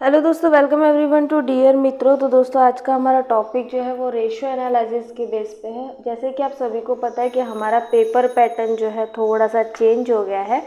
Hello दोस्तों, welcome everyone to dear मित्रों। तो दोस्तों आज का हमारा टॉपिक जो है वो रेशियो एनालिसिस के बेस पे है। जैसे कि आप सभी को पता है कि हमारा पेपर पैटर्न जो है थोड़ा सा चेंज हो गया है।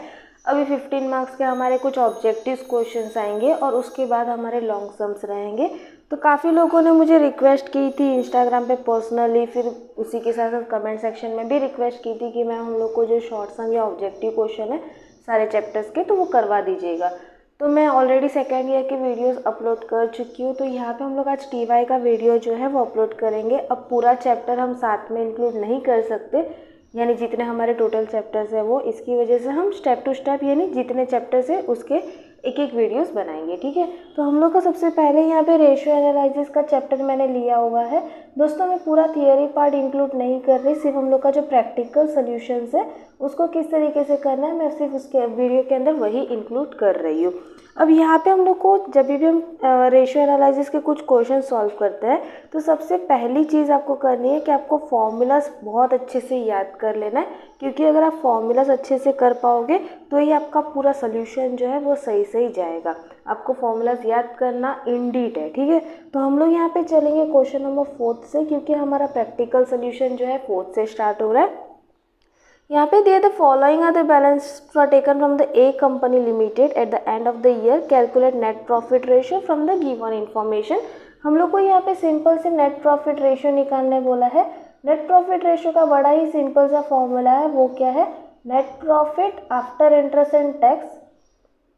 अभी 15 मार्क्स के हमारे कुछ ऑब्जेक्टिव क्वेश्चंस आएंगे और उसके बाद हमारे लॉन्ग सम्स रहेंगे। तो काफ़ी लोगों ने मुझे रिक्वेस्ट की थी इंस्टाग्राम पे पर्सनली, फिर उसी के साथ साथ कमेंट सेक्शन में भी रिक्वेस्ट की थी कि मैम हम लोग को जो शॉर्ट सम या ऑब्जेक्टिव क्वेश्चन है सारे चैप्टर्स के तो वो करवा दीजिएगा। तो मैं ऑलरेडी सेकेंड ईयर की वीडियोस अपलोड कर चुकी हूँ। तो यहाँ पे हम लोग आज टीवाई का वीडियो जो है वो अपलोड करेंगे। अब पूरा चैप्टर हम साथ में इंक्लूड नहीं कर सकते, यानी जितने हमारे टोटल चैप्टर्स है वो, इसकी वजह से हम स्टेप टू स्टेप यानी जितने चैप्टर्स है उसके एक एक वीडियोस बनाएंगे। ठीक है, तो हम लोग का सबसे पहले यहाँ पे रेशियो एनालिसिस का चैप्टर मैंने लिया हुआ है। दोस्तों मैं पूरा थियरी पार्ट इंक्लूड नहीं कर रही, सिर्फ हम लोग का जो प्रैक्टिकल सोल्यूशंस है उसको किस तरीके से करना है मैं सिर्फ उसके वीडियो के अंदर वही इंक्लूड कर रही हूँ। अब यहाँ पे हम लोग को जब भी हम रेशियो एनालिसिस के कुछ क्वेश्चन सॉल्व करते हैं तो सबसे पहली चीज़ आपको करनी है कि आपको फॉर्मूलाज बहुत अच्छे से याद कर लेना है, क्योंकि अगर आप फॉर्मूलाज अच्छे से कर पाओगे तो ही आपका पूरा सोल्यूशन जो है वो सही सही जाएगा। आपको फॉर्मूलाज याद करना इंडीड है। ठीक है, तो हम लोग यहाँ पे चलेंगे क्वेश्चन नंबर 4 से, क्योंकि हमारा प्रैक्टिकल सोल्यूशन जो है 4 से स्टार्ट हो रहा है। यहाँ पे दिए the following are the balance for taken from the A company limited at the end of the year, calculate net profit ratio from the given information. हम लोग को यहाँ पे सिंपल से नेट प्रॉफिट रेशियो निकालने बोला है। नेट प्रॉफिट रेशियो का बड़ा ही सिंपल सा फॉर्मूला है, वो क्या है, net profit after interest and tax.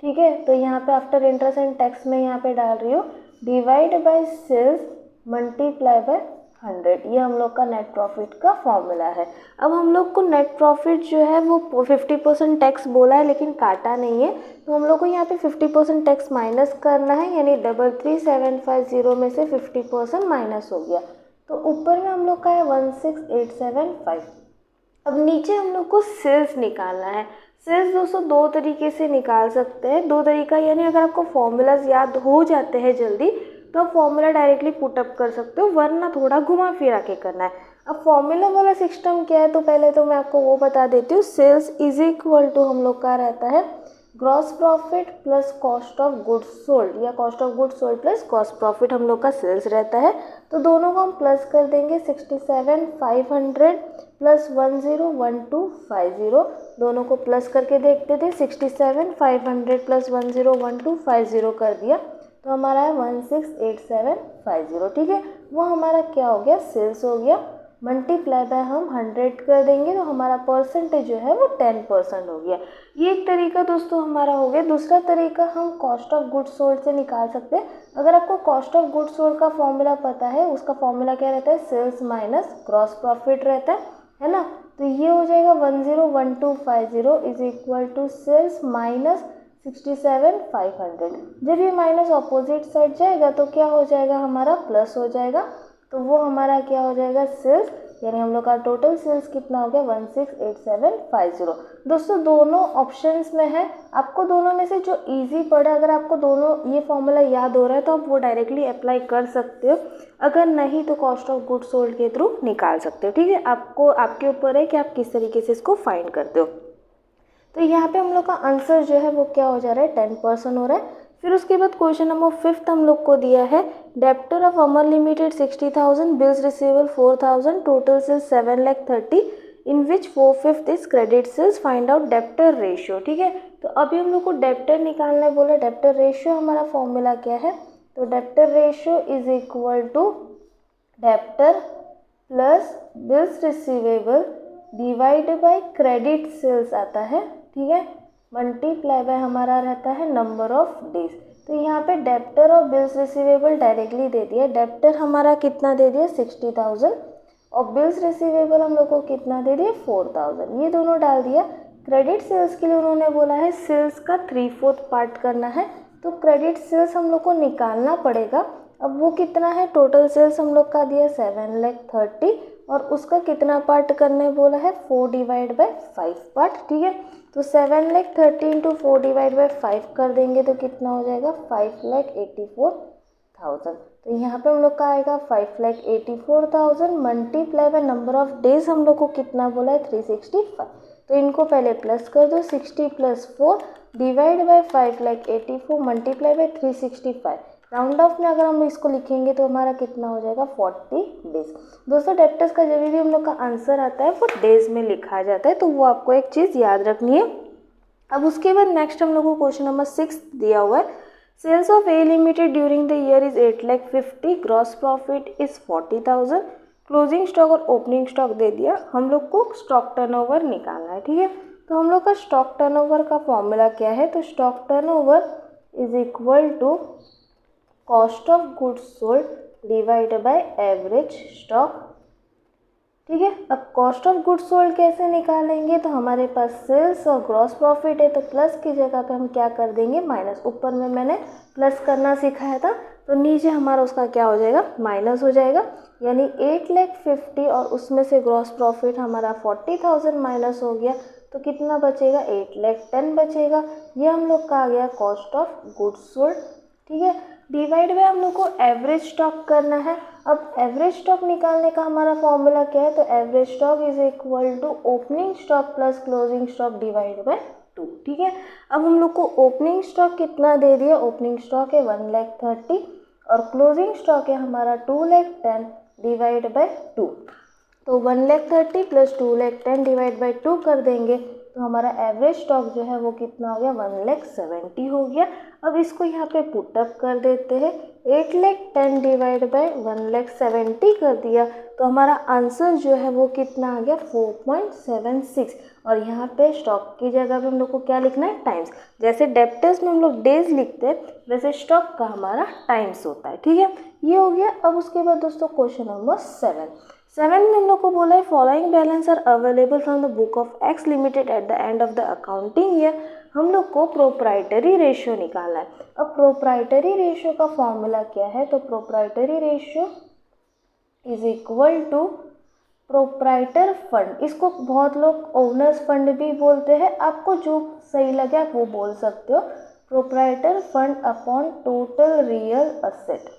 ठीक है, तो यहाँ पे आफ्टर इंटरेस्ट एंड टैक्स में यहाँ पे डाल रही हूँ divide by sales multiply by 100। ये हम लोग का नेट प्रॉफिट का फॉर्मूला है। अब हम लोग को नेट प्रॉफिट जो है वो 50% टैक्स बोला है लेकिन काटा नहीं है, तो हम लोग को यहाँ पे 50% टैक्स माइनस करना है, यानी 33750 में से 50% माइनस हो गया तो ऊपर में हम लोग का है 16875। अब नीचे हम लोग को सेल्स निकालना है। सेल्स दोस्तों दो तरीके से निकाल सकते हैं, दो तरीका, यानी अगर आपको फॉर्मूलाज याद हो जाते हैं जल्दी तो आप फॉर्मूला डायरेक्टली पुटअप कर सकते हो, वरना थोड़ा घुमा फिरा के करना है। अब फॉर्मूला वाला सिस्टम क्या है, तो पहले तो मैं आपको वो बता देती हूँ। सेल्स इज इक्वल टू हम लोग का रहता है gross profit plus cost of goods sold, या cost of goods sold plus cost profit हम लोग का सेल्स रहता है। तो दोनों को हम प्लस कर देंगे, 67,500 प्लस 101250, दोनों को प्लस करके देखते थे। 67,500 प्लस 101250 कर दिया तो हमारा है 168750। ठीक है, वो हमारा क्या हो गया, सेल्स हो गया। मल्टीप्लाई बाय हम 100 कर देंगे तो हमारा परसेंटेज जो है वो 10% हो गया। ये एक तरीका दोस्तों हमारा हो गया। दूसरा तरीका हम कॉस्ट ऑफ गुड्स सोल्ड से निकाल सकते हैं। अगर आपको कॉस्ट ऑफ गुड्स सोल्ड का फॉर्मूला पता है, उसका फॉर्मूला क्या रहता है, सेल्स माइनस ग्रॉस प्रॉफिट रहता है ना। तो ये हो जाएगा 101250 is equal to sales minus 67,500। जब ये माइनस ऑपोजिट साइड जाएगा तो क्या हो जाएगा, हमारा प्लस हो जाएगा। तो वो हमारा क्या हो जाएगा, सेल्स, यानी हम लोग का टोटल सेल्स कितना हो गया 168750। दोस्तों दोनों ऑप्शंस में है, आपको दोनों में से जो इजी पड़ा, अगर आपको दोनों ये फॉर्मूला याद हो रहा है तो आप वो डायरेक्टली अप्लाई कर सकते हो, अगर नहीं तो कॉस्ट ऑफ गुड्स सोल्ड के थ्रू निकाल सकते हो। ठीक है, आपको आपके ऊपर है कि आप किस तरीके से इसको फाइंड करते हो। तो यहाँ पे हम लोग का आंसर जो है वो क्या हो जा रहा है, 10% हो रहा है। फिर उसके बाद क्वेश्चन नंबर 5 हम लोग को दिया है, debtor of Amar limited 60,000, bills receivable 4,000, total sales 7,30,000 in which 4/5 is credit sales, find out debtor ratio. ठीक है, तो अभी हम लोग को डेप्टर निकालना है बोला। डेप्टर रेशियो हमारा फॉर्मूला क्या है, तो debtor ratio is equal to debtor plus bills receivable divide by credit sales आता है। ठीक है, मल्टीप्लाई बाय हमारा रहता है नंबर ऑफ डेज। तो यहाँ पे डेप्टर और बिल्स रिसीवेबल डायरेक्टली दे दिया। डेप्टर हमारा कितना दे दिया 60,000 और बिल्स रिसीवेबल हम लोग को कितना दे दिया 4,000, ये दोनों डाल दिया। क्रेडिट सेल्स के लिए उन्होंने बोला है सेल्स का 3/4 पार्ट करना है, तो क्रेडिट सेल्स हम लोग को निकालना पड़ेगा। अब वो कितना है, टोटल सेल्स हम लोग का दिया 7,30,000 और उसका कितना पार्ट करने बोला है 4 डिवाइड बाय 5 पार्ट। ठीक है, तो 7,30,000 इंटू 4 डिवाइड बाय 5 कर देंगे तो कितना हो जाएगा 5,84,000। तो यहाँ पे हम लोग का आएगा 5,84,000 multiply by number of days हम लोग को कितना बोला है 365। तो इनको पहले प्लस कर दो, 60 + 4 divide by 5,84 multiply by 365। Round of में अगर हम इसको लिखेंगे तो हमारा कितना हो जाएगा 40 डेज। दोस्तों डेप्टर्स का जब भी हम लोग का आंसर आता है वो डेज में लिखा जाता है, तो वो आपको एक चीज़ याद रखनी है। अब उसके बाद नेक्स्ट हम लोग को क्वेश्चन नंबर 6 दिया हुआ है। Sales of A limited during the year is 8,50,000, gross profit is 40,000, closing stock और ओपनिंग स्टॉक दे दिया। हम लोग को स्टॉक टर्नओवर निकालना है, ठीक है। तो हम लोग का स्टॉक टर्नओवर का फॉर्मूला क्या है, तो stock turnover is equal to cost of goods sold divide by average stock, ठीक है। अब कॉस्ट ऑफ गुड्स सोल्ड कैसे निकालेंगे, तो हमारे पास सेल्स और ग्रॉस प्रॉफिट है, तो प्लस की जगह पे हम क्या कर देंगे माइनस। ऊपर में मैंने प्लस करना सिखाया था, तो नीचे हमारा उसका क्या हो जाएगा माइनस हो जाएगा। यानी 8,50,000 और उसमें से ग्रॉस प्रॉफिट हमारा 40,000 माइनस हो गया, तो कितना बचेगा 8,10,000 बचेगा। ये हम लोग का आ गया कॉस्ट ऑफ गुड्स सोल्ड, ठीक है। डिवाइड बाय हम लोग को एवरेज स्टॉक करना है। अब एवरेज स्टॉक निकालने का हमारा फॉर्मूला क्या है, तो average stock is equal to opening stock plus closing stock divide by 2, ठीक है। अब हम लोग को ओपनिंग स्टॉक कितना दे दिया, ओपनिंग स्टॉक है 1,30,000 और क्लोजिंग स्टॉक है हमारा 2,10,000 डिवाइड बाय 2। तो 1,30,000 प्लस 2,10,000 डिवाइड बाई 2 कर देंगे, तो हमारा एवरेज स्टॉक जो है वो कितना हो गया 1,70,000 हो गया। अब इसको यहाँ पे पुटअप कर देते हैं, 8,10,000 डिवाइड बाई 1,70,000 कर दिया, तो हमारा आंसर जो है वो कितना आ गया 4.76। और यहाँ पे स्टॉक की जगह पे हम लोग को क्या लिखना है टाइम्स। जैसे डेप्टर्स में हम लोग डेज लिखते हैं वैसे स्टॉक का हमारा टाइम्स होता है, ठीक है। ये हो गया। अब उसके बाद दोस्तों क्वेश्चन नंबर 7 में हम लोग को बोला है following balance are available from the book of X limited at the end of the accounting year. हम लोग को प्रोप्राइटरी रेशियो निकालना है। अब प्रोप्राइटरी रेशियो का फॉर्मूला क्या है, तो proprietary ratio is equal to proprietor fund. इसको बहुत लोग ओनर्स फंड भी बोलते हैं, आपको जो सही लगे आप वो बोल सकते हो। Proprietor fund upon total real asset,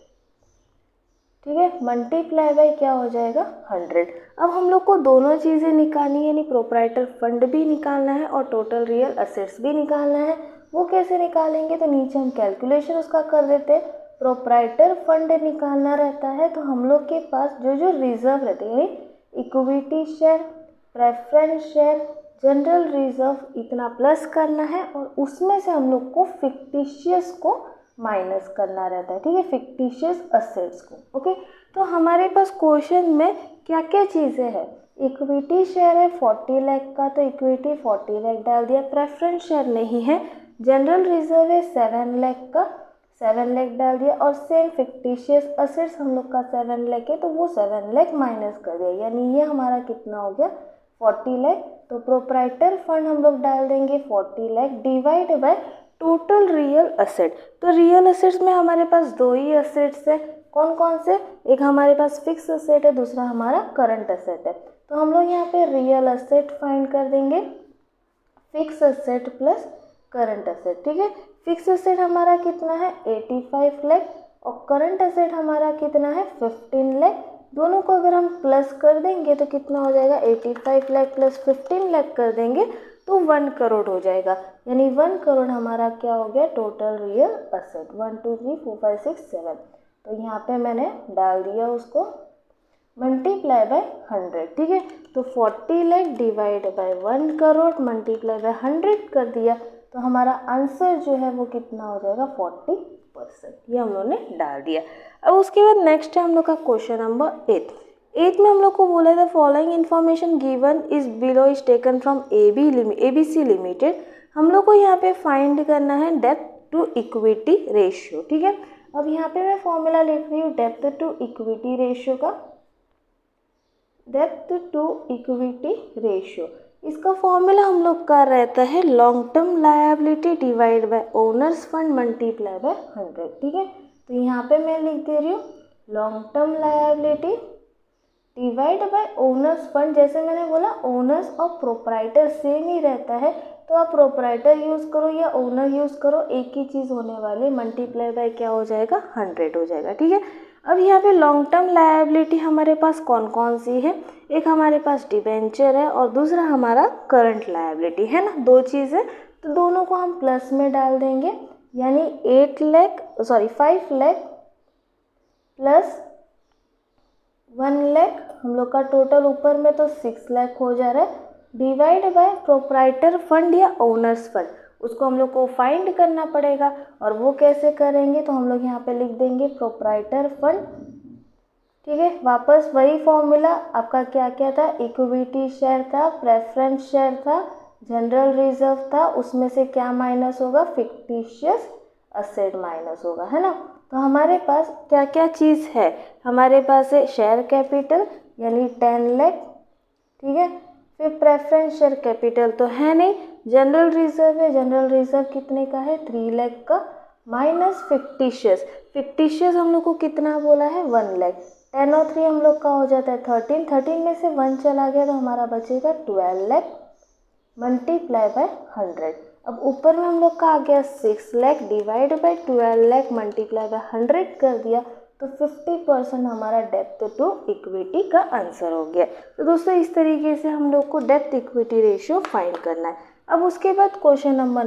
ठीक है, मल्टीप्लाई बाय क्या हो जाएगा 100। अब हम लोग को दोनों चीज़ें निकालनी है, यानी प्रोप्राइटर फंड भी निकालना है और टोटल रियल असेट्स भी निकालना है। वो कैसे निकालेंगे, तो नीचे हम कैलकुलेशन उसका कर देते हैं। प्रोप्राइटर फंड निकालना रहता है तो हम लोग के पास जो जो रिजर्व रहते हैं, equity share, preference share, general reserve, इतना प्लस करना है और उसमें से हम लोग को फिक्टिशियस को माइनस करना रहता है, ठीक है, फिक्टिशियस असेट्स को। ओके, तो हमारे पास क्वेश्चन में क्या क्या चीज़ें हैं। इक्विटी शेयर है 40 लाख का, तो इक्विटी 40 लाख डाल दिया। प्रेफरेंस शेयर नहीं है। जनरल रिजर्व है 7 लाख का, 7 लाख डाल दिया। और सेम फिक्टिशियस असेट्स हम लोग का 7 लाख है, तो वो 7 लाख माइनस कर दिया, यानी ये हमारा कितना हो गया 40 लाख। तो प्रोप्राइटर फंड हम लोग डाल देंगे 40 lakh divide by total real asset. तो रियल असेट्स में हमारे पास दो ही असेट्स है, कौन कौन से, एक हमारे पास फिक्स असेट है, दूसरा हमारा करंट असेट है। तो हम लोग यहाँ पे रियल असेट फाइंड कर देंगे, fix asset plus current asset, ठीक है। फिक्स असेट हमारा कितना है 85 लाख और करंट असेट हमारा कितना है 15 लाख। दोनों को अगर हम प्लस कर देंगे तो कितना हो जाएगा 85 लाख प्लस 15 लाख कर देंगे तो 1 करोड़ हो जाएगा, यानी 1 करोड़ हमारा क्या हो गया टोटल रियल असेट। 1 2 3 4 5 6 7, तो यहाँ पे मैंने डाल दिया उसको मल्टीप्लाई बाय 100, ठीक है। तो 40 lakh divide bye 1 crore multiply by 100 कर दिया, तो हमारा आंसर जो है वो कितना हो जाएगा 40%। ये हम लोगों ने डाल दिया। अब उसके बाद नेक्स्ट है हम लोग का क्वेश्चन नंबर 8 में हम लोग को बोला था following information given is below is taken from ABC limited. हम लोग को यहाँ पे फाइंड करना है डेब्ट टू इक्विटी रेशियो, ठीक है। अब यहाँ पे मैं फॉर्मूला लिख रही हूँ डेब्ट टू इक्विटी रेशियो का। डेब्ट टू इक्विटी रेशियो, इसका फॉर्मूला हम लोग का रहता है long term liability divide by owner's fund multiply by 100, ठीक है। तो यहाँ पे मैं लिख दे रही हूँ long term liability divide by owner's fund. जैसे मैंने बोला ओनर्स और प्रोप्राइटर सेम ही रहता है, तो आप प्रोप्राइटर यूज़ करो या ओनर यूज़ करो, एक ही चीज़ होने वाली, मल्टीप्लाई बाय क्या हो जाएगा 100 हो जाएगा, ठीक है। अब यहाँ पे लॉन्ग टर्म लायबिलिटी हमारे पास कौन कौन सी है, एक हमारे पास डिबेंचर है और दूसरा हमारा करंट लायबिलिटी है ना, दो चीज़ें। तो दोनों को हम प्लस में डाल देंगे, यानी 5 लाख प्लस 1 लाख, हम लोग का टोटल ऊपर में तो 6 लाख हो जा रहा है, डिवाइड बाय प्रोप्राइटर फंड या ओनर्स फंड, उसको हम लोग को फाइंड करना पड़ेगा। और वो कैसे करेंगे, तो हम लोग यहाँ पे लिख देंगे प्रोप्राइटर फंड। ठीक है, वापस वही फॉर्मूला आपका क्या क्या था, इक्विटी शेयर था, प्रेफरेंस शेयर था, जनरल रिजर्व था, उसमें से क्या माइनस होगा, फिक्टिशियस असेट माइनस होगा, है ना। तो हमारे पास क्या क्या चीज़ है, हमारे पास है शेयर कैपिटल यानी 10 लाख, ठीक है। फिर प्रेफरेंस शेयर कैपिटल तो है नहीं, जनरल रिजर्व है, जनरल रिजर्व कितने का है, 3 लाख का, माइनस फिक्टिशियस हम लोग को कितना बोला है, 1 लाख। 10 और 3 हम लोग का हो जाता है 13 में से 1 चला गया तो हमारा बचेगा 12 लाख मल्टीप्लाई बाय 100। अब ऊपर में हम लोग का आ गया 6 lakh divide bye 12 lakh multiply by 100 कर दिया, तो 50% हमारा डेप्थ टू इक्विटी का आंसर हो गया। तो दोस्तों इस तरीके से हम लोग को डेप्थ इक्विटी रेशियो फाइंड करना है। अब उसके बाद क्वेश्चन नंबर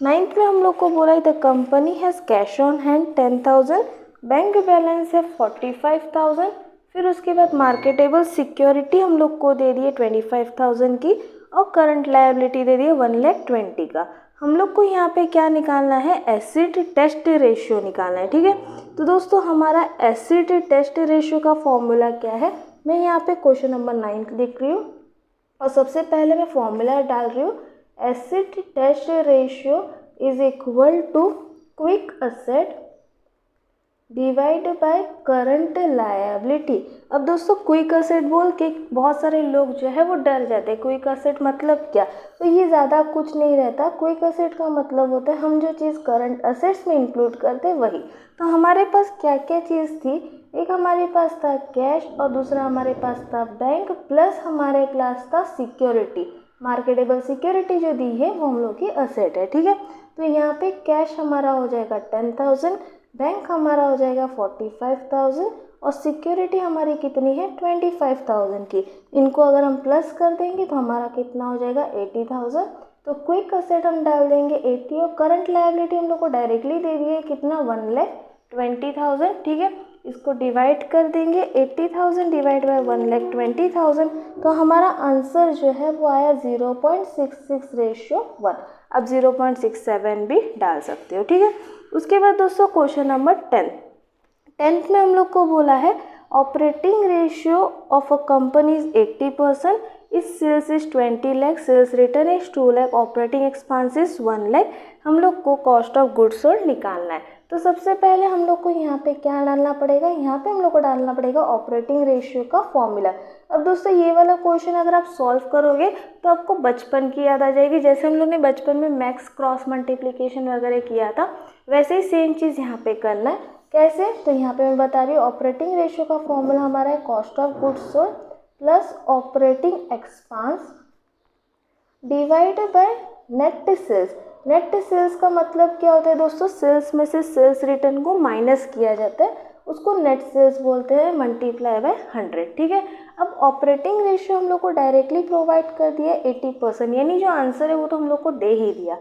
9 में हम लोग को बोला है the company has cash on hand 10,000, bank balance है 45,000, फिर उसके बाद मार्केटेबल सिक्योरिटी हम लोग को दे दिए 25,000 की, और करंट लायबिलिटी दे दिए 1,20,000 का। हम लोग को यहाँ पे क्या निकालना है, एसिड टेस्ट रेशियो निकालना है, ठीक है। तो दोस्तों हमारा एसिड टेस्ट रेशियो का फॉर्मूला क्या है, मैं यहाँ पे क्वेश्चन नंबर 9 लिख रही हूँ और सबसे पहले मैं फॉर्मूला डाल रही हूँ, acid test ratio is equal to quick asset divide by current liability. अब दोस्तों क्विक असेट बोल के बहुत सारे लोग जो है वो डर जाते हैं, क्विक असेट मतलब क्या, तो ये ज़्यादा कुछ नहीं रहता। क्विक असेट का मतलब होता है हम जो चीज़ करंट असेट्स में इंक्लूड करते हैं वही। तो हमारे पास क्या क्या चीज़ थी, एक हमारे पास था कैश और दूसरा हमारे पास था बैंक, प्लस हमारे पास था सिक्योरिटी, मार्केटेबल सिक्योरिटी जो दी है वो हम लोग की असेट है, ठीक है। तो यहाँ पे कैश हमारा हो जाएगा 10,000, बैंक हमारा हो जाएगा 45,000 और सिक्योरिटी हमारी कितनी है 25,000 की। इनको अगर हम प्लस कर देंगे तो हमारा कितना हो जाएगा 80,000। तो क्विक असेट हम डाल देंगे 80 और करंट लायबिलिटी हम लोग को डायरेक्टली दे दिए कितना 1,20,000, ठीक है। इसको डिवाइड कर देंगे 80,000 डिवाइड बाय 1,20,000, तो हमारा आंसर जो है वो आया 0.66:1। अब 0.67 भी डाल सकते हो, ठीक है। उसके बाद दोस्तों क्वेश्चन नंबर 10 में हम लोग को बोला है operating ratio of a company is 80%, is sales is 20 lakh, sales return is 2 lakh, operating expenses 1 lakh. हम लोग को कॉस्ट ऑफ गुड्स सोल्ड निकालना है। तो सबसे पहले हम लोग को यहाँ पे क्या डालना पड़ेगा, यहाँ पे हम लोग को डालना पड़ेगा ऑपरेटिंग रेशियो का फॉर्मूला। अब दोस्तों ये वाला क्वेश्चन अगर आप सॉल्व करोगे तो आपको बचपन की याद आ जाएगी, जैसे हम लोग ने बचपन में मैक्स क्रॉस मल्टीप्लिकेशन वगैरह किया था वैसे ही सेम चीज़ यहाँ पे करना है। कैसे, तो यहाँ पे मैं बता रही हूँ ऑपरेटिंग रेशियो का फॉर्मूला हमारा है cost of goods sold plus operating expense divide by net sales. Net sales का मतलब क्या होता है दोस्तों, सेल्स में से सेल्स रिटर्न को माइनस किया जाता है, उसको नेट सेल्स बोलते हैं, मल्टीप्लाई बाय 100, ठीक है। अब ऑपरेटिंग रेशियो हम लोग को डायरेक्टली प्रोवाइड कर दिया 80%, यानी जो आंसर है वो तो हम लोग को दे ही दिया।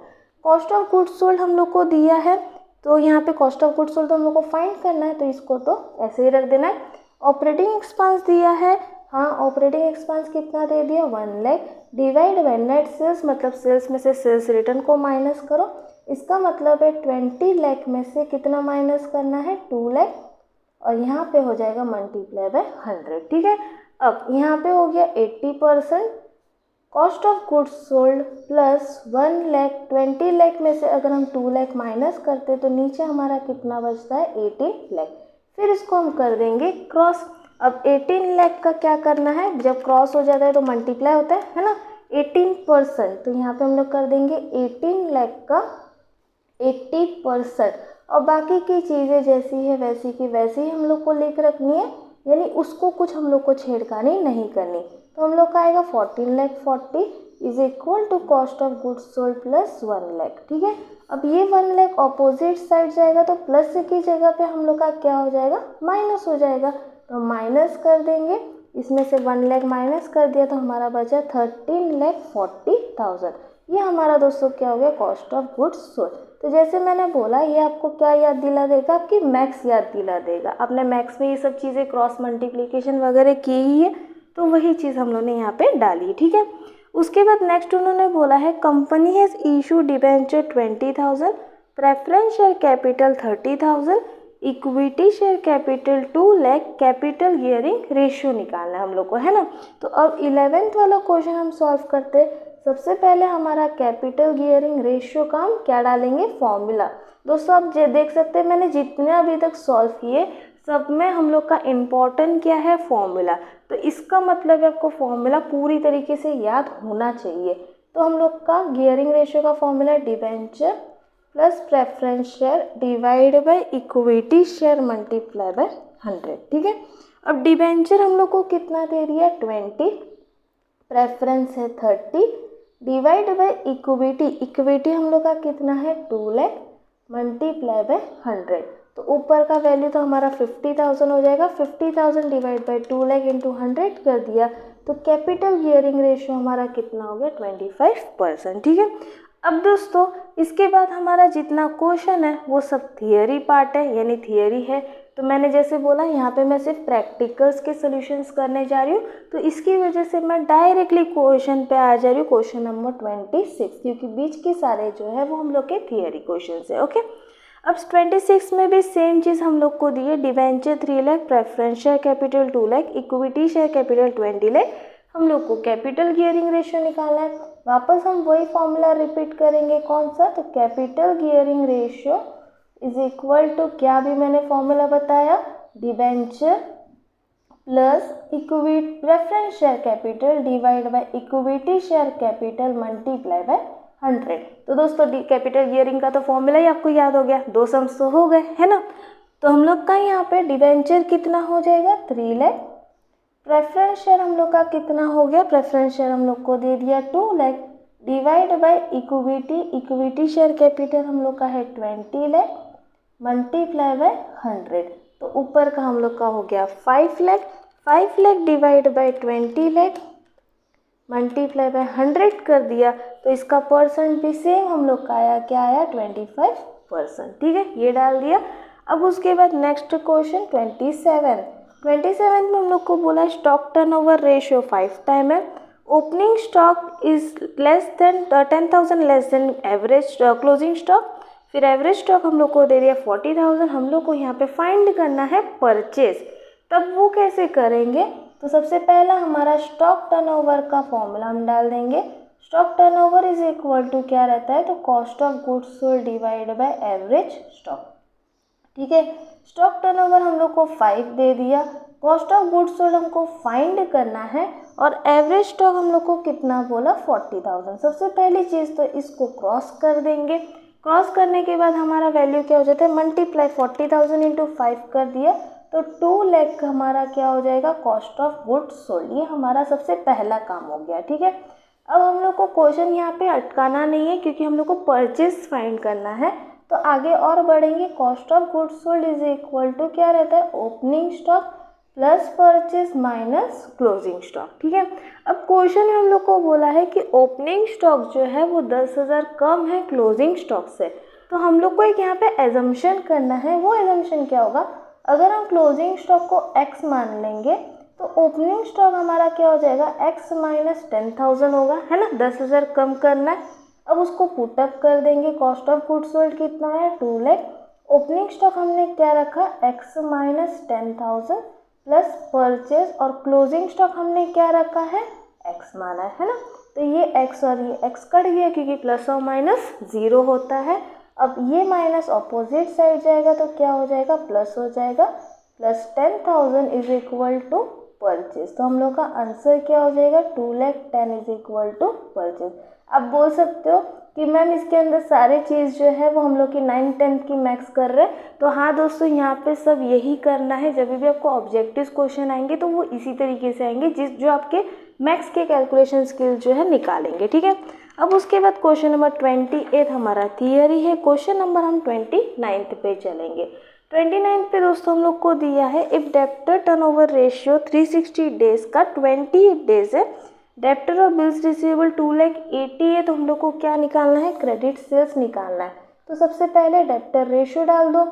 कॉस्ट ऑफ गुड्स सोल्ड हम लोग को दिया है, तो यहाँ पे कॉस्ट ऑफ गुड्स सोल्ड तो हम लोग को फाइंड करना है, तो इसको तो ऐसे ही रख देना है। ऑपरेटिंग एक्सपेंस दिया है, हाँ ऑपरेटिंग एक्सपेंस कितना दे दिया 1 lakh, divide by net sales मतलब सेल्स में से सेल्स रिटर्न को माइनस करो, इसका मतलब है 20 लाख में से कितना माइनस करना है 2 लाख, और यहाँ पे हो जाएगा मल्टीप्लाई बाय 100, ठीक है। अब यहाँ पे हो गया 80% cost of goods sold plus 1 lakh, 20 lakh में से अगर हम 2 लाख माइनस करते तो नीचे हमारा कितना बचता है 18 लाख। फिर इसको हम कर देंगे क्रॉस। अब 18 लाख का क्या करना है, जब क्रॉस हो जाता है तो मल्टीप्लाई होता है ना, 18%, तो यहाँ पे हम लोग कर देंगे 18 लाख का 80%, और बाकी की चीज़ें जैसी है वैसी की वैसी ही हम लोग को लिख रखनी है, यानी उसको कुछ हम लोग को छेड़खानी नहीं करनी। तो हम लोग का आएगा 14,40,000 is equal to cost of goods sold plus 1 lakh, ठीक है। अब ये 1 लाख ऑपोजिट साइड जाएगा तो प्लस की जगह पे हम लोग का क्या हो जाएगा माइनस हो जाएगा, तो माइनस कर देंगे, इसमें से 1 लाख माइनस कर दिया तो हमारा बचा 13,40,000। ये हमारा दोस्तों क्या हो गया, कॉस्ट ऑफ गुड्स सोल्ड। तो जैसे मैंने बोला ये आपको क्या याद दिला देगा, आपकी मैक्स याद दिला देगा। आपने मैक्स में ये सब चीज़ें क्रॉस मल्टीप्लिकेशन वगैरह की ही है, तो वही चीज़ हम लोग ने यहाँ पे डाली, ठीक है। उसके बाद नेक्स्ट उन्होंने बोला है company has issue debenture 20,000, preference share capital 30,000, equity share capital 2 lakh, capital gearing ratio निकालना है हम लोग को, है ना। तो अब 11th वाला क्वेश्चन हम सॉल्व करते हैं। सबसे पहले हमारा कैपिटल गियरिंग रेशियो का हम क्या डालेंगे, फॉर्मूला। दोस्तों आप देख सकते हैं मैंने जितने अभी तक सॉल्व किए सब में हम लोग का इम्पोर्टेंट क्या है, फॉर्मूला। तो इसका मतलब है आपको फॉर्मूला पूरी तरीके से याद होना चाहिए। तो हम लोग का गियरिंग रेशियो का formula debenture plus preference share divide by equity share multiply by 100, ठीक है। अब डिबेंचर हम लोग को कितना दे दिया, 20, प्रेफरेंस है 30, डिवाइड बाय इक्विटी, इक्विटी हम लोग का कितना है 2 लाख, मल्टीप्लाई बाय 100। तो ऊपर का वैल्यू तो हमारा 50,000 हो जाएगा। 50,000 डिवाइड बाय 2 लाख इंटू 100 कर दिया तो कैपिटल गियरिंग रेशियो हमारा कितना हो गया, 25%, ठीक है। अब दोस्तों इसके बाद हमारा जितना क्वेश्चन है वो सब थियरी पार्ट है, यानी थियरी है। तो मैंने जैसे बोला यहाँ पे मैं सिर्फ प्रैक्टिकल्स के सॉल्यूशंस करने जा रही हूँ, तो इसकी वजह से मैं डायरेक्टली क्वेश्चन पे आ जा रही हूँ, क्वेश्चन नंबर 26, क्योंकि बीच के सारे जो है वो हम लोग के थियरी क्वेश्चन है, ओके। अब 26 में भी सेम चीज़ हम लोग को दी है, debenture 3 lakh, preference share capital 2 lakh, equity share capital 20 lakh. हम लोग को कैपिटल गियरिंग रेशियो निकालना है। वापस हम वही फॉर्मूला रिपीट करेंगे, कौन सा, तो capital gearing ratio is equal to, क्या भी मैंने फॉर्मूला बताया, debenture plus equity preference share capital divide by equity share capital multiply by 100। तो दोस्तों कैपिटल गियरिंग का तो फॉर्मूला ही आपको याद हो गया, 2 सम्स तो हो गए, है ना। तो हम लोग का यहाँ पे डिबेंचर कितना हो जाएगा, 3 लाख, प्रेफरेंस शेयर हम लोग का कितना हो गया, प्रेफरेंस शेयर हम लोग को दे दिया 2 lakh, divide by equity, equity share capital हम लोग का है 20 लाख, मल्टीप्लाई बाय 100। तो ऊपर का हम लोग का हो गया 5 lakh, 5 lakh divide bye 20 lakh multiply by 100 कर दिया। तो इसका परसेंट भी सेम हम लोग का आया, क्या आया, 25%, ठीक है, ये डाल दिया। अब उसके बाद नेक्स्ट क्वेश्चन 27 में हम लोग को बोला स्टॉक टर्नओवर रेशियो 5 टाइम है, opening stock is less than 10,000 less than average closing stock, फिर एवरेज स्टॉक हम लोग को दे दिया 40,000। हम लोग को यहाँ पे फाइंड करना है परचेज। तब वो कैसे करेंगे, तो सबसे पहला हमारा स्टॉक टर्नओवर का फॉर्मूला हम डाल देंगे। Stock turnover is equal to क्या रहता है, तो cost of goods sold divide by average stock, ठीक है। स्टॉक टर्नओवर हम लोग को 5 दे दिया, कॉस्ट ऑफ गुड्स सोल्ड हमको फाइंड करना है, और एवरेज स्टॉक हम लोग को कितना बोला, 40,000। सबसे पहली चीज़ तो इसको क्रॉस कर देंगे। क्रॉस करने के बाद हमारा वैल्यू क्या हो जाता है, मल्टीप्लाई 40,000 इंटू 5 कर दिया तो 2 लाख हमारा क्या हो जाएगा, कॉस्ट ऑफ गुड्स सोल्ड। ये हमारा सबसे पहला काम हो गया, ठीक है। अब हम लोग को क्वेश्चन यहाँ पे अटकाना नहीं है, क्योंकि हम लोग को परचेज फाइंड करना है। तो आगे और बढ़ेंगे, cost of goods sold is equal to क्या रहता है, opening stock plus purchase minus closing stock, ठीक है। अब क्वेश्चन में हम लोग को बोला है कि ओपनिंग स्टॉक जो है वो 10,000 कम है क्लोजिंग स्टॉक से। तो हम लोग को एक यहाँ पे एजम्पशन करना है। वो एजम्पशन क्या होगा, अगर हम क्लोजिंग स्टॉक को x मान लेंगे तो ओपनिंग स्टॉक हमारा क्या हो जाएगा, x माइनस 10,000 होगा, है ना, 10,000 कम करना है। अब उसको पुटअप कर देंगे, कॉस्ट ऑफ गुड्स सोल्ड कितना है, 2 लाख, ओपनिंग स्टॉक हमने क्या रखा, x माइनस 10,000 प्लस परचेज, और क्लोजिंग स्टॉक हमने क्या रखा है, x माना है ना। तो ये x और ये x कट गया, क्योंकि प्लस और माइनस 0 होता है। अब ये माइनस अपोजिट साइड जाएगा तो क्या हो जाएगा, प्लस हो जाएगा, plus 10,000 is equal to purchase. तो हम लोग का आंसर क्या हो जाएगा, 2,10,000 इज इक्वल टू परचेज। आप बोल सकते हो कि मैम इसके अंदर सारे चीज़ जो है वो हम लोग की 9th 10th की मैथ्स कर रहे हैं। तो हाँ दोस्तों, यहाँ पे सब यही करना है। जब भी आपको ऑब्जेक्टिव क्वेश्चन आएंगे तो वो इसी तरीके से आएंगे, जो आपके मैथ्स के कैलकुलेशन स्किल जो है निकालेंगे, ठीक है। अब उसके बाद क्वेश्चन नंबर 28 हमारा थियरी है। क्वेश्चन नंबर हम 29 पे चलेंगे। 29 पे दोस्तों हम लोग को दिया है, if debtor turnover ratio 360 days का 28 डेज है, डेप्टर ऑफ बिल्स रिसीवेबल 2,80,000 है, तो हम लोग को क्या निकालना है, क्रेडिट सेल्स निकालना है। तो सबसे पहले डेप्टर रेशियो डाल दो।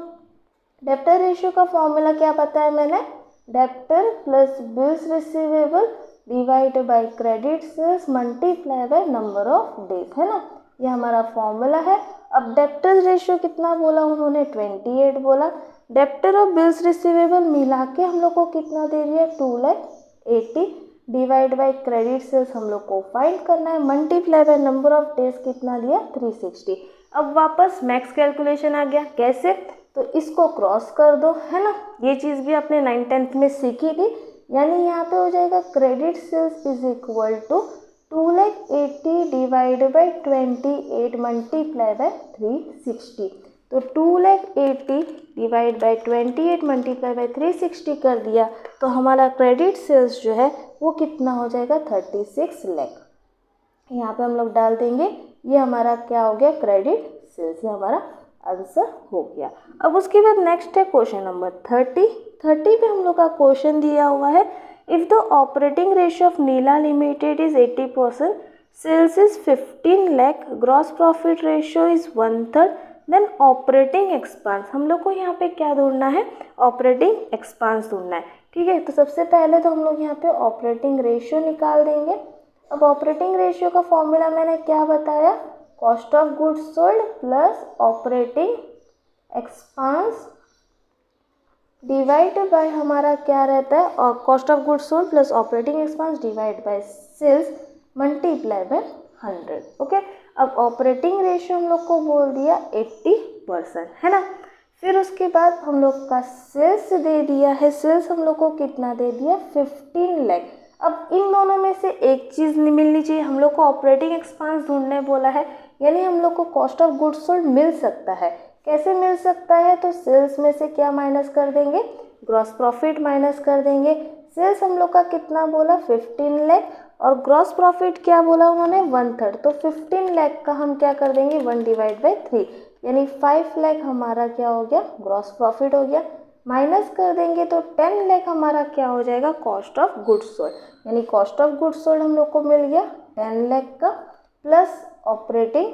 डेप्टर रेशियो का फॉर्मूला क्या बताया मैंने, debtor plus bills receivable divide by credit sales multiply by number of days, है ना, ये हमारा फॉर्मूला है। अब डेप्टर रेशियो कितना बोला उन्होंने, 28 बोला। डेप्टर ऑफ बिल्स रिसीवेबल मिला के हम लोग को कितना दे दिया, 2,80,000 डिवाइड बाय क्रेडिट सेल्स हम लोग को फाइंड करना है, multiply by number of days कितना दिया, 360। अब वापस मैक्स कैलकुलेशन आ गया, कैसे, तो इसको क्रॉस कर दो, है ना, ये चीज़ भी आपने 9th-10th में सीखी थी। यानी यहाँ पे हो जाएगा credit sales is equal to 2,80,000 divide by 28 multiply by 360। तो 2,80,000 डिवाइड बाई 28 मल्टीप्लाई बाई 360 कर दिया, तो हमारा क्रेडिट सेल्स जो है वो कितना हो जाएगा, 36 लाख। यहाँ पे हम लोग डाल देंगे, ये हमारा क्या हो गया, क्रेडिट सेल्स, ये हमारा आंसर हो गया। अब उसके बाद नेक्स्ट है क्वेश्चन नंबर 30 पे हम लोग का क्वेश्चन दिया हुआ है, if the operating ratio of Neela limited is 80%, sales is 15 lakh, gross profit ratio is 1/3, then operating expense, हम लोग को यहाँ पे क्या ढूंढना है, ऑपरेटिंग एक्सपेंस ढूंढना है। ठीक है, तो सबसे पहले तो हम लोग यहाँ पे ऑपरेटिंग रेशियो निकाल देंगे। अब ऑपरेटिंग रेशियो का फॉर्मूला मैंने क्या बताया, cost of goods sold plus operating expense divide by हमारा क्या रहता है, और cost of goods sold plus operating expense divide by sales multiply by 100। Okay, अब ऑपरेटिंग रेशियो हम लोग को बोल दिया 80%, है ना। फिर उसके बाद हम लोग का सेल्स दे दिया है, सेल्स हम लोग को कितना दे दिया, 15 लाख। अब इन दोनों में से एक चीज़ मिलनी चाहिए, हम लोग को ऑपरेटिंग एक्सपेंस ढूंढने बोला है, यानी हम लोग को कॉस्ट ऑफ गुड्स सोल्ड मिल सकता है। कैसे मिल सकता है, तो सेल्स में से क्या माइनस कर देंगे, ग्रॉस प्रॉफिट माइनस कर देंगे। सेल्स हम लोग का कितना बोला, 15 लाख, और ग्रॉस प्रॉफिट क्या बोला उन्होंने, 1/3। तो 15 लाख का हम क्या कर देंगे, 1/3, यानी 5 लाख हमारा क्या हो गया, ग्रॉस प्रॉफिट हो गया। माइनस कर देंगे तो 10 लाख हमारा क्या हो जाएगा, कॉस्ट ऑफ गुड्स सोल्ड, यानी कॉस्ट ऑफ गुड्स सोल्ड हम लोग को मिल गया 10 लाख का, प्लस ऑपरेटिंग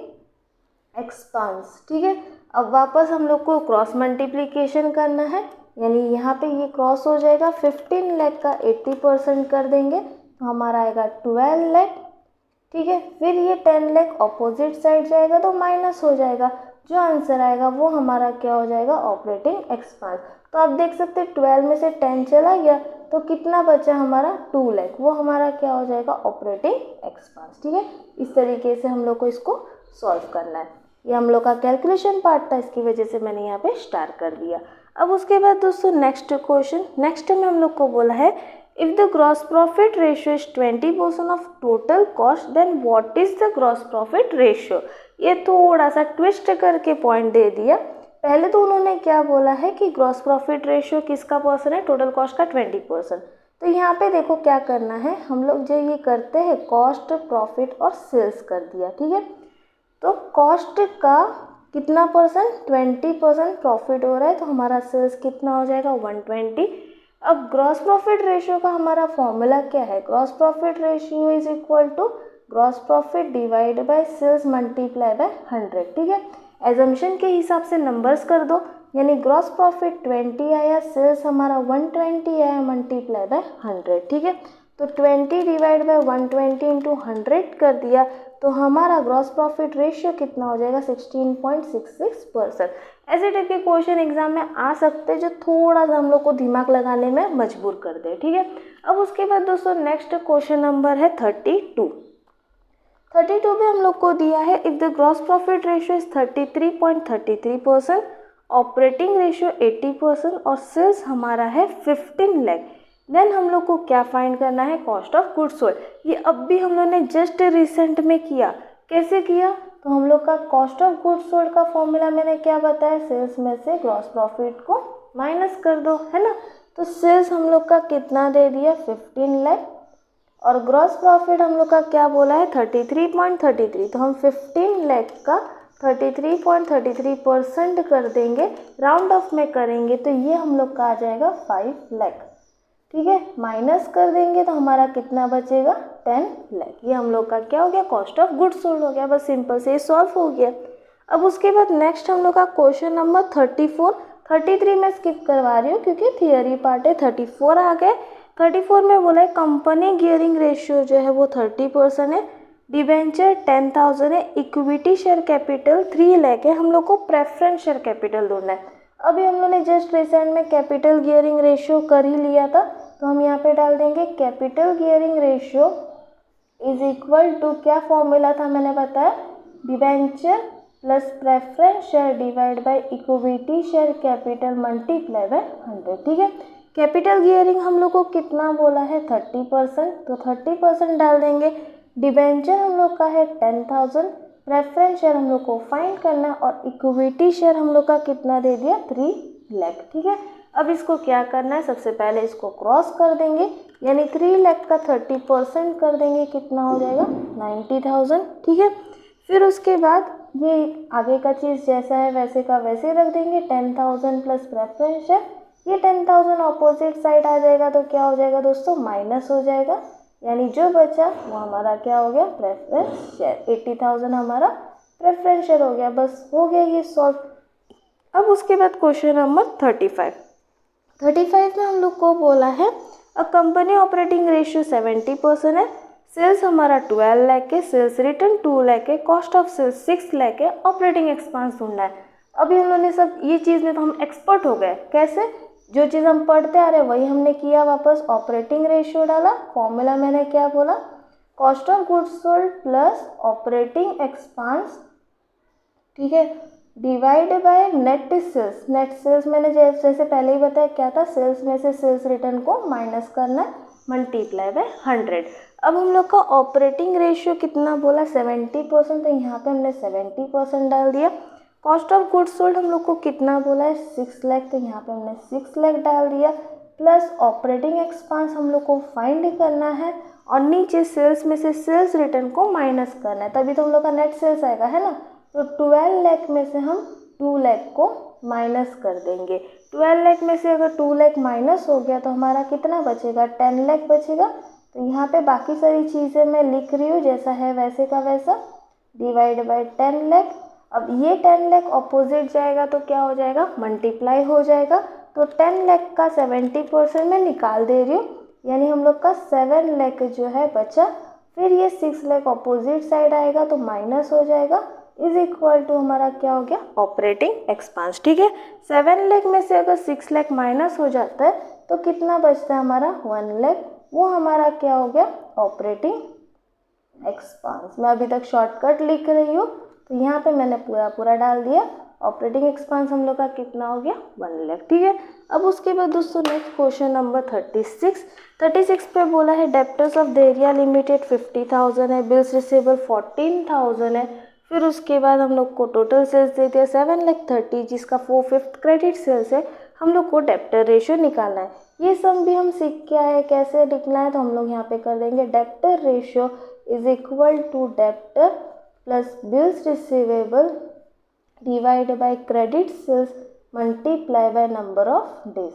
एक्सपेंस। ठीक है, अब वापस हम लोग को क्रॉस मल्टीप्लिकेशन करना है, यानी यहाँ पे ये क्रॉस हो जाएगा, 15 लाख का 80% कर देंगे तो हमारा आएगा 12 लाख। ठीक है, फिर ये 10 लाख ऑपोजिट साइड जाएगा तो माइनस हो जाएगा, जो आंसर आएगा वो हमारा क्या हो जाएगा, ऑपरेटिंग एक्सपेंस। तो आप देख सकते हैं 12 में से 10 चला गया तो कितना बचा हमारा, 2 लाख, वो हमारा क्या हो जाएगा, ऑपरेटिंग एक्सपेंस। ठीक है, इस तरीके से हम लोग को इसको सॉल्व करना है। ये हम लोग का कैलकुलेशन पार्ट था, इसकी वजह से मैंने यहाँ पे स्टार कर दिया। अब उसके बाद दोस्तों नेक्स्ट क्वेश्चन, नेक्स्ट में हम लोग को बोला है, if the gross profit ratio is 20% of total cost, then what is the gross profit ratio. ये थोड़ा सा ट्विस्ट करके पॉइंट दे दिया। पहले तो उन्होंने क्या बोला है कि ग्रॉस प्रॉफिट रेशियो किसका पर्सन है, टोटल कॉस्ट का 20%। तो यहाँ पे देखो क्या करना है, हम लोग जो ये करते हैं कॉस्ट, प्रॉफिट और सेल्स कर दिया। ठीक है, तो कॉस्ट का कितना परसेंट, 20% प्रॉफिट हो रहा है, तो हमारा सेल्स कितना हो जाएगा, 120। अब ग्रॉस प्रॉफिट रेशियो का हमारा फॉर्मूला क्या है, gross profit ratio is equal to gross profit divide by sales multiply by 100। ठीक है, एजम्पशन के हिसाब से नंबर्स कर दो, यानी ग्रॉस प्रॉफिट 20 आया, सेल्स हमारा 120 आया, मल्टीप्लाई बाय 100। ठीक है, तो 20 डिवाइड बाय 120 इंटू 100 कर दिया, तो हमारा ग्रॉस प्रॉफिट रेशियो कितना हो जाएगा, 16.66%। ऐसे टाइप के क्वेश्चन एग्जाम में आ सकते हैं जो थोड़ा सा हम लोग को दिमाग लगाने में मजबूर कर दे। ठीक है, अब उसके बाद दोस्तों नेक्स्ट क्वेश्चन नंबर है 32 पे हम लोग को दिया है, if the gross profit ratio is 33.33%, operating ratio 80% और सेल्स हमारा है 15 लाख, देन हम लोग को क्या फाइंड करना है, कॉस्ट ऑफ गुड्स सोल्ड। ये अब भी हम लोग ने जस्ट रिसेंट में किया, कैसे किया, तो हम लोग का कॉस्ट ऑफ गुड्स सोल्ड का फॉर्मूला मैंने क्या बताया, सेल्स में से ग्रॉस प्रॉफिट को माइनस कर दो, है ना। तो सेल्स हम लोग का कितना दे दिया, 15 लाख, और ग्रॉस प्रॉफिट हम लोग का क्या बोला है, 33.33। तो हम 15 लाख का 33.33% कर देंगे, राउंड ऑफ में करेंगे तो ये हम लोग का आ जाएगा 5 लाख। ठीक है, माइनस कर देंगे तो हमारा कितना बचेगा 10 लाख। ये हम लोग का क्या हो गया, कॉस्ट ऑफ गुड्स सोल्ड हो गया। बस सिंपल से सॉल्व हो गया। अब उसके बाद नेक्स्ट हम लोग का क्वेश्चन नंबर 34, 33 में स्किप करवा रही हूँ क्योंकि थियरी पार्ट है। 34 आ गए। 34 में बोला है कंपनी गियरिंग रेशियो जो है वो 30% है, डिबेंचर 10,000 है, इक्विटी शेयर कैपिटल 3 लाख है। हम लोग को प्रेफरेंस शेयर कैपिटल ढूंढना है। अभी हम लोग ने जस्ट रिसेंट में कैपिटल गियरिंग रेशियो कर ही लिया था, तो हम यहाँ पे डाल देंगे capital gearing ratio is equal to, क्या फॉर्मूला था मैंने बताया, debenture plus preference share divide by equity share capital multiply by 100। ठीक है, कैपिटल गियरिंग हम लोग को कितना बोला है 30%, तो 30% डाल देंगे। डिबेंचर हम लोग का है 10,000, प्रेफरेंस शेयर हम लोग को फाइंड करना और इक्विटी शेयर हम लोग का कितना दे दिया 3 लाख। ठीक है, अब इसको क्या करना है, सबसे पहले इसको क्रॉस कर देंगे, यानी 3 लाख का 30% कर देंगे, कितना हो जाएगा 90,000। ठीक है, फिर उसके बाद ये आगे का चीज़ जैसा है वैसे का वैसे रख देंगे। 10,000 प्लस प्रेफरेंस शेयर, ये 10,000 ऑपोजिट साइड आ जाएगा तो क्या हो जाएगा दोस्तों, माइनस हो जाएगा, यानी जो बचा वो हमारा क्या हो गया, प्रेफरेंस शेयर। 80,000 हमारा प्रेफरेंस शेयर हो गया। बस हो गया ये सॉल्व। अब उसके बाद क्वेश्चन नंबर 35 में हम लोग को बोला है अ कंपनी ऑपरेटिंग रेशियो 70% है, सेल्स हमारा 12 लाख है, सेल्स रिटर्न 2 लाख है, कॉस्ट ऑफ सेल्स 6 लाख है, ऑपरेटिंग एक्सपेंस ढूंढना है। अभी हम लोगों ने सब ये चीज़ में तो हम एक्सपर्ट हो गए। कैसे, जो चीज़ हम पढ़ते आ रहे वही हमने किया, वापस ऑपरेटिंग रेशियो डाला, फॉर्मूला मैंने क्या बोला, cost of goods sold plus operating expense, ठीक है, divide by net sales. Net sales मैंने जैसे पहले ही बताया क्या था, सेल्स में से सेल्स रिटर्न को माइनस करना है, मल्टीप्लाई बाय 100। अब हम लोग का ऑपरेटिंग रेशियो कितना बोला 70%, तो यहाँ पे हमने 70% डाल दिया। कॉस्ट ऑफ गुड्स सोल्ड हम लोग को कितना बोला है 6 लाख, तो यहाँ पे हमने 6 लाख डाल दिया, प्लस ऑपरेटिंग एक्सपेंस हम लोग को फाइंड करना है और नीचे सेल्स में से सेल्स रिटर्न को माइनस करना है, तभी तो हम लोग का नेट सेल्स आएगा, है ना। तो 12 लाख में से हम 2 लाख को माइनस कर देंगे। 12 लाख में से अगर 2 लाख माइनस हो गया तो हमारा कितना बचेगा, 10 लाख बचेगा। तो यहाँ पे बाकी सारी चीज़ें मैं लिख रही हूँ जैसा है वैसे का वैसा, डिवाइड बाय 10 लाख। अब ये 10 लाख ऑपोजिट जाएगा तो क्या हो जाएगा, मल्टीप्लाई हो जाएगा। तो 10 लाख का 70% मैं निकाल दे रही हूँ, यानी हम लोग का 7 लाख जो है बचा। फिर ये 6 लाख ऑपोजिट साइड आएगा तो माइनस हो जाएगा, इज इक्वल टू हमारा क्या हो गया, ऑपरेटिंग एक्सपेंस। ठीक है, 7 लाख में से अगर 6 लाख माइनस हो जाता है तो कितना बचता है हमारा 1 लाख, वो हमारा क्या हो गया, ऑपरेटिंग एक्सपेंस। मैं अभी तक शॉर्टकट लिख रही हूँ तो यहाँ पे मैंने पूरा डाल दिया। ऑपरेटिंग एक्सपेंस हम लोग का कितना हो गया 1 लाख। ठीक है, अब उसके बाद दोस्तों नेक्स्ट क्वेश्चन नंबर 36 पे बोला है डेप्टर्स ऑफ देरिया लिमिटेड 50,000 है, बिल्स रिसीवेबल 14,000 है। फिर उसके बाद हम लोग को टोटल सेल्स दे दिया 7,30,000 जिसका 4/5 क्रेडिट सेल्स है। हम लोग को डेप्टर रेशियो निकालना है। ये सब भी हम सीख के आए कैसे लिखना है, तो हम लोग यहाँ पे कर देंगे debtor ratio is equal to debtor plus bills receivable divide by credit sales multiply by number of days.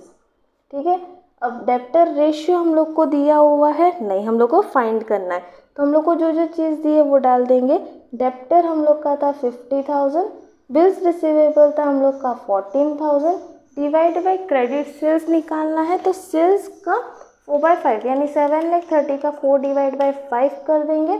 ठीक है, अब डेप्टर रेशियो हम लोग को दिया हुआ है नहीं, हम लोग को फाइंड करना है, तो हम लोग को जो जो चीज़ दी है वो डाल देंगे। डेप्टर हम लोग का था 50,000, बिल्स रिसीवेबल था हम लोग का 14,000, डिवाइड बाय क्रेडिट सेल्स निकालना है, तो सेल्स का 4/5 यानी 7,30,000 का 4 डिवाइड बाय 5 कर देंगे,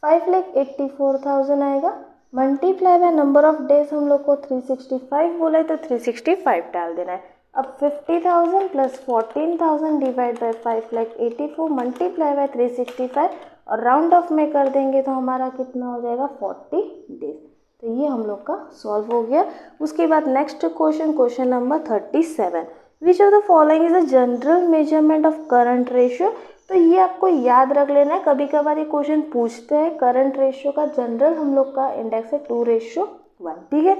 5,84,000 आएगा, multiply by number of days हम लोग को 365 बोला है तो 365 डाल देना है। अब 50,000 plus 14,000 divide by 5,84 multiply by 365 और राउंड ऑफ में कर देंगे तो हमारा कितना हो जाएगा 40 डेज। तो ये हम लोग का सॉल्व हो गया। उसके बाद next question number 37, which of the following is a general measurement of current ratio. तो ये आपको याद रख लेना है, कभी कभार ये क्वेश्चन पूछते हैं। करंट रेशियो का जनरल हम लोग का इंडेक्स है 2:1। ठीक है,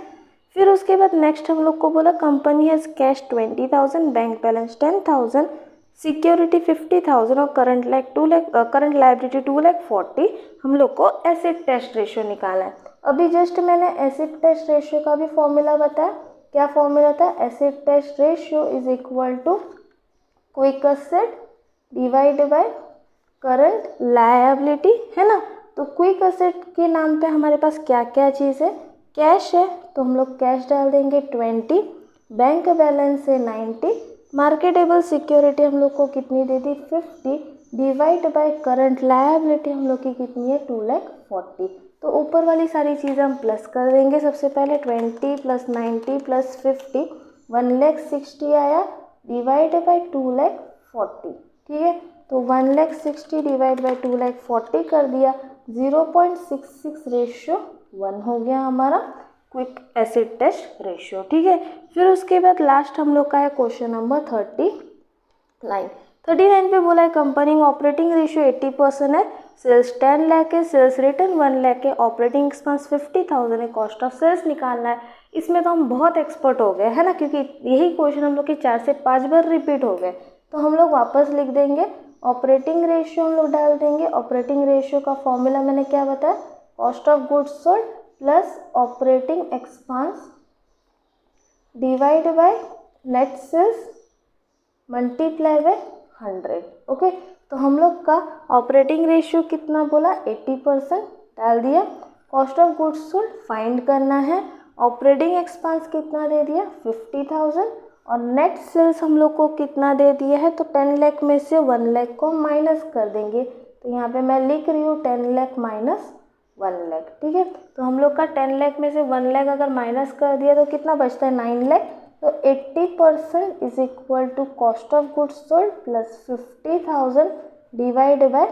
फिर उसके बाद नेक्स्ट हम लोग को बोला company has cash 20,000, bank balance 10,000, security 50,000 और करंट लायबिलिटी 2,40,000। हम लोग को एसिड टेस्ट रेशियो निकालना है। अभी जस्ट मैंने एसिड टेस्ट रेशियो का भी फॉर्मूला बताया। क्या फॉर्मूला था, acid test ratio is equal to quick acid divide by current liability, है ना। तो क्विक एसेट के नाम पे हमारे पास क्या क्या चीज़ है, कैश है तो हम लोग कैश डाल देंगे 20, बैंक बैलेंस है 90, मार्केटेबल सिक्योरिटी हम लोग को कितनी दे दी 50, डिवाइड बाय करंट लायबिलिटी हम लोग की कितनी है 2,40,000। तो ऊपर वाली सारी चीज़ें हम प्लस कर देंगे। सबसे पहले 20 + 90 + 50 1,60,000 आया, डिवाइड बाय 2,40,000, ठीक है। तो 1,60,000 डिवाइड बाई 2,40,000 कर दिया, 0.66:1 हो गया हमारा क्विक एसिड टेस्ट रेशियो, ठीक है। फिर उसके बाद लास्ट हम लोग का है क्वेश्चन नंबर 39 पे बोला है कंपनी ऑपरेटिंग रेशियो 80% है, सेल्स 10 लाख है, सेल्स रिटर्न 1 लाख है, ऑपरेटिंग एक्सपेंस 50,000 है, कॉस्ट ऑफ सेल्स निकालना है। इसमें तो हम बहुत एक्सपर्ट हो गए, है ना, क्योंकि यही क्वेश्चन हम लोग के 4 से 5 बार रिपीट हो गए। तो हम लोग वापस लिख देंगे, ऑपरेटिंग रेशियो हम लोग डाल देंगे। ऑपरेटिंग रेशियो का फॉर्मूला मैंने क्या बताया, cost of goods sold plus operating expense divide by net sales multiply by 100, okay. तो हम लोग का ऑपरेटिंग रेशियो कितना बोला 80% डाल दिया, cost of goods sold find करना है, ऑपरेटिंग एक्सपेंस कितना दे दिया 50,000 और नेट सेल्स हम लोग को कितना दे दिया है, तो 10 लाख में से 1 लाख को माइनस कर देंगे। तो यहाँ पे मैं लिख रही हूँ 10 लाख माइनस 1 लाख, ठीक है। तो हम लोग का 10 लाख में से 1 लाख अगर माइनस कर दिया तो कितना बचता है 9 लाख। तो 80% is equal to cost of goods sold plus 50,000 divide by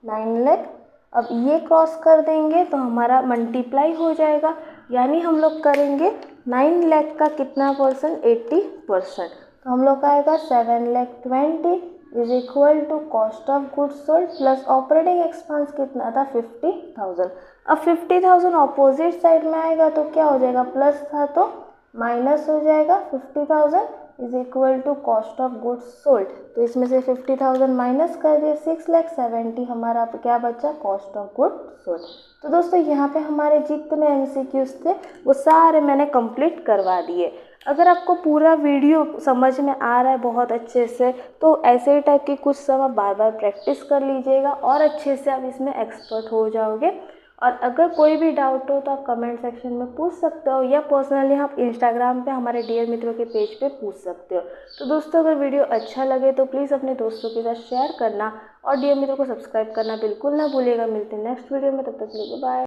9 lakh. अब ये क्रॉस कर देंगे तो हमारा मल्टीप्लाई हो जाएगा, यानी हम लोग करेंगे 9 लाख का कितना परसेंट 80%। तो हम लोग का आएगा 7,20,000 is equal to cost of goods sold plus operating expense कितना था 50,000। अब 50,000 ऑपोजिट साइड में आएगा तो क्या हो जाएगा, प्लस था तो माइनस हो जाएगा, 50,000 is equal to cost of goods sold. तो इसमें से 50,000 माइनस कर दिए, 6,70,000 हमारा क्या बचा, कॉस्ट ऑफ गुड्स सोल्ड। तो दोस्तों यहाँ पे हमारे जितने MCQs थे वो सारे मैंने कंप्लीट करवा दिए। अगर आपको पूरा वीडियो समझ में आ रहा है बहुत अच्छे से, तो ऐसे ही टाइप की कुछ समय बार बार प्रैक्टिस कर लीजिएगा और अच्छे से आप इसमें एक्सपर्ट हो जाओगे। और अगर कोई भी डाउट हो तो आप कमेंट सेक्शन में पूछ सकते हो, या पर्सनली आप इंस्टाग्राम पे हमारे डियर मित्रों के पेज पे पूछ सकते हो। तो दोस्तों अगर वीडियो अच्छा लगे तो प्लीज़ अपने दोस्तों के साथ शेयर करना और डियर मित्रों को सब्सक्राइब करना बिल्कुल ना भूलिएगा। मिलते हैं नेक्स्ट वीडियो में, तब तक के लिए बाय।